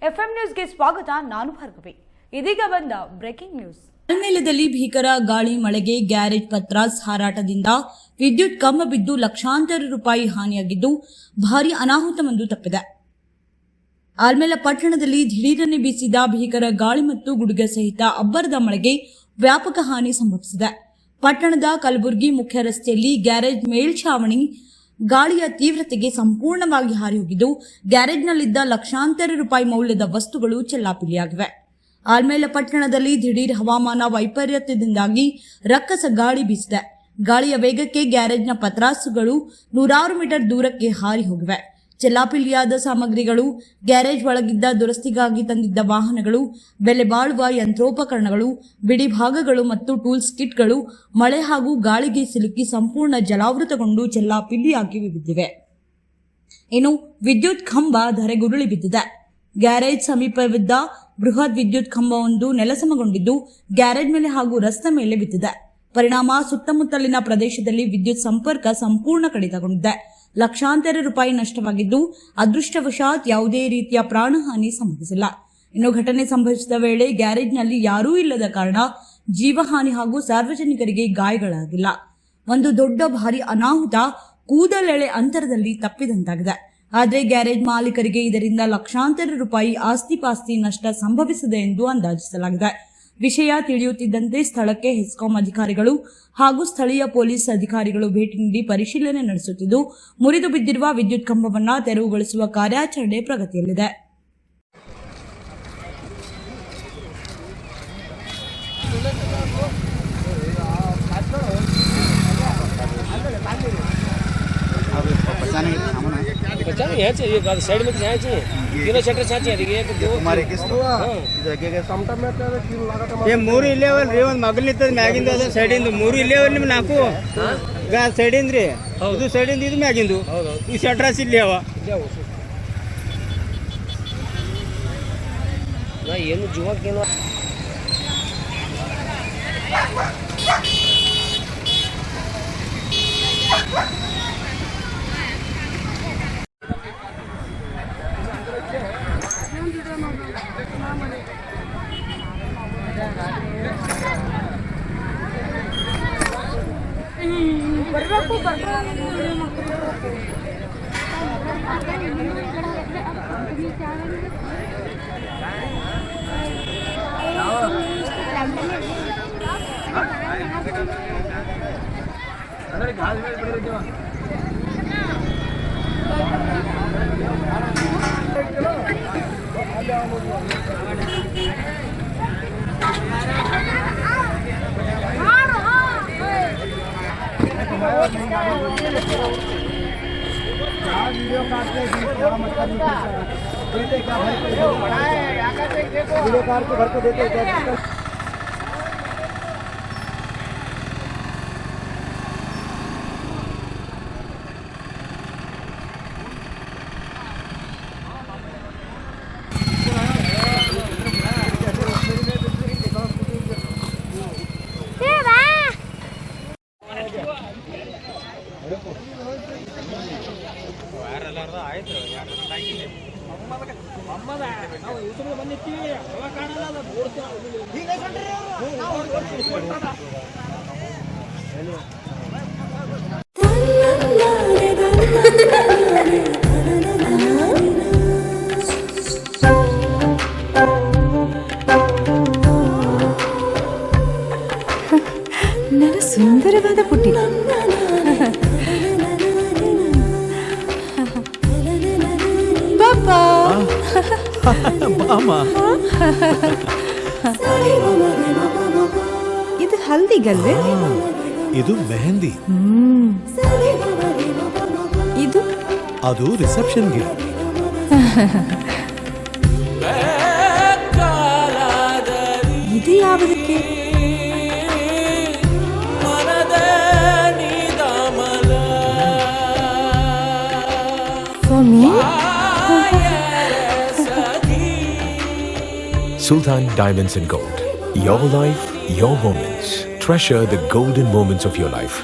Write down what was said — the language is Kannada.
ಎಫ್ಎಂ ನ್ಯೂಸ್ಗೆ ಸ್ವಾಗತ. ನಾನು ಭಾರ್ಗವಿ. ಇದೀಗ ಬಂದ ಬ್ರೇಕಿಂಗ್ ನ್ಯೂಸ್. ಆಲ್ಮೇಲದಲ್ಲಿ ಭೀಕರ ಗಾಳಿ ಮಳೆಗೆ ಗ್ಯಾರೇಜ್ ಪತ್ರಾಸ್ ಹಾರಾಟದಿಂದ ವಿದ್ಯುತ್ ಕಂಬ ಬಿದ್ದು ಲಕ್ಷಾಂತರ ರೂಪಾಯಿ ಹಾನಿಯಾಗಿದ್ದು ಭಾರೀ ಅನಾಹುತವೊಂದು ತಪ್ಪಿದೆ. ಆಲ್ಮೇಲ ಪಟ್ಟಣದಲ್ಲಿ ದಿಢೀರನೆ ಬೀಸಿದ ಭೀಕರ ಗಾಳಿ ಮತ್ತು ಗುಡುಗ ಸಹಿತ ಅಬ್ಬರದ ಮಳೆಗೆ ವ್ಯಾಪಕ ಹಾನಿ ಸಂಭವಿಸಿದೆ. ಪಟ್ಟಣದ ಕಲಬುರಗಿ ಮುಖ್ಯ ರಸ್ತೆಯಲ್ಲಿ ಗ್ಯಾರೇಜ್ ಮೇಲ್ಛಾವಣಿ ಗಾಳಿಯ ತೀವ್ರತೆಗೆ ಸಂಪೂರ್ಣವಾಗಿ ಹಾರಿ ಹೋಗಿದ್ದು ಗ್ಯಾರೇಜ್ನಲ್ಲಿದ್ದ ಲಕ್ಷಾಂತರ ರೂಪಾಯಿ ಮೌಲ್ಯದ ವಸ್ತುಗಳು ಚೆಲ್ಲಾಪಿಲ್ಲಿಯಾಗಿವೆ. ಆಲ್ಮೇಲ ಪಟ್ಟಣದಲ್ಲಿ ದಿಢೀರ್ ಹವಾಮಾನ ವೈಪರೀತ್ಯದಿಂದಾಗಿ ರಕ್ಕಸ ಗಾಳಿ ಬೀಸಿದೆ. ಗಾಳಿಯ ವೇಗಕ್ಕೆ ಗ್ಯಾರೇಜ್ನ ಪತ್ರಾಸುಗಳು 100 ಮೀಟರ್ ದೂರಕ್ಕೆ ಹಾರಿ ಹೋಗಿವೆ. ಚೆಲ್ಲಾಪಿಲ್ಲಿಯಾದ ಸಾಮಗ್ರಿಗಳು, ಗ್ಯಾರೇಜ್ ಒಳಗಿದ್ದ ದುರಸ್ತಿಗಾಗಿ ತಂದಿದ್ದ ವಾಹನಗಳು, ಬೆಲೆ ಬಾಳುವ ಯಂತ್ರೋಪಕರಣಗಳು, ಬಿಡಿ ಭಾಗಗಳು ಮತ್ತು ಟೂಲ್ಸ್ ಕಿಟ್ಗಳು ಮಳೆ ಹಾಗೂ ಗಾಳಿಗೆ ಸಿಲುಕಿ ಸಂಪೂರ್ಣ ಜಲಾವೃತಗೊಂಡು ಚೆಲ್ಲಾಪಿಲ್ಲಿಯಾಗಿ ಬಿದ್ದಿವೆ. ಇನ್ನು ವಿದ್ಯುತ್ ಕಂಬ ಧರೆಗುರುಳಿ ಬಿದ್ದಿದೆ. ಗ್ಯಾರೇಜ್ ಸಮೀಪವಿದ್ದ ಬೃಹತ್ ವಿದ್ಯುತ್ ಕಂಬವೊಂದು ನೆಲಸಮಗೊಂಡಿದ್ದು ಗ್ಯಾರೇಜ್ ಮೇಲೆ ಹಾಗೂ ರಸ್ತೆ ಮೇಲೆ ಬಿದ್ದಿದೆ. ಪರಿಣಾಮ ಸುತ್ತಮುತ್ತಲಿನ ಪ್ರದೇಶದಲ್ಲಿ ವಿದ್ಯುತ್ ಸಂಪರ್ಕ ಸಂಪೂರ್ಣ ಕಡಿತಗೊಂಡಿದೆ. ಲಕ್ಷಾಂತರ ರೂಪಾಯಿ ನಷ್ಟವಾಗಿದ್ದು ಅದೃಷ್ಟವಶಾತ್ ಯಾವುದೇ ರೀತಿಯ ಪ್ರಾಣಹಾನಿ ಸಂಭವಿಸಿಲ್ಲ. ಇನ್ನು ಘಟನೆ ಸಂಭವಿಸಿದ ವೇಳೆ ಗ್ಯಾರೇಜ್ನಲ್ಲಿ ಯಾರೂ ಇಲ್ಲದ ಕಾರಣ ಜೀವಹಾನಿ ಹಾಗೂ ಸಾರ್ವಜನಿಕರಿಗೆ ಗಾಯಗಳಾಗಿಲ್ಲ. ಒಂದು ದೊಡ್ಡ ಭಾರಿ ಅನಾಹುತ ಕೂದಲೆಳೆ ಅಂತರದಲ್ಲಿ ತಪ್ಪಿದಂತಾಗಿದೆ. ಆದರೆ ಗ್ಯಾರೇಜ್ ಮಾಲೀಕರಿಗೆ ಇದರಿಂದ ಲಕ್ಷಾಂತರ ರೂಪಾಯಿ ಆಸ್ತಿಪಾಸ್ತಿ ನಷ್ಟ ಸಂಭವಿಸಿದೆ ಎಂದು ಅಂದಾಜಿಸಲಾಗಿದೆ. ವಿಷಯ ತಿಳಿಯುತ್ತಿದ್ದಂತೆ ಸ್ಥಳಕ್ಕೆ ಹೆಸ್ಕಾಂ ಅಧಿಕಾರಿಗಳು ಹಾಗೂ ಸ್ಥಳೀಯ ಪೊಲೀಸ್ ಅಧಿಕಾರಿಗಳು ಭೇಟಿ ನೀಡಿ ಪರಿಶೀಲನೆ ನಡೆಸುತ್ತಿದ್ದು ಮುರಿದು ಬಿದ್ದಿರುವ ವಿದ್ಯುತ್ ಕಂಬವನ್ನು ತೆರವುಗೊಳಿಸುವ ಕಾರ್ಯಾಚರಣೆ ಪ್ರಗತಿಯಲ್ಲಿದೆ. साइड में चाहिए तीनों शटर चाहिए एक दो हमारे किस ये ಮೂರು ಇಲ್ಲೇ ಅವಲ್ರಿ ಒಂದು ಮಗಲಿತ್ತದ ಮ್ಯಾಗಿಂದ ಅದ ಸೈಡಿಂದ ಮೂರು ಇಲ್ಲೇ ಅವಲ್ ನಿಮ್ ನಾಲ್ಕು ಸೈಡಿಂದ ರೀ ಇದು ಸೈಡಿಂದ ಇದು ಮ್ಯಾಗಿಂದು ಈ ಶಟ್ರಾಸ್ ಇಲ್ಲಿ ಅವ ಏನು ಜೀವಕ್ಕೇನು वीडियो कार को भर को देते ನನ್ನ ಸುಂದರವಾದ ಪುಟ್ಟಿ ಪಾಪಾ ಇದು ಹಲ್ದಿಗಲ್ವೇ? ಇದು ಮೆಹಂದಿ. ಇದು ಅದು ರಿಸೆಪ್ಷನ್ಗೆ. ಇದು ಯಾವುದಕ್ಕೆ? For me? Sultan Diamonds and Gold. Your life, your moments. Treasure the golden moments of your life.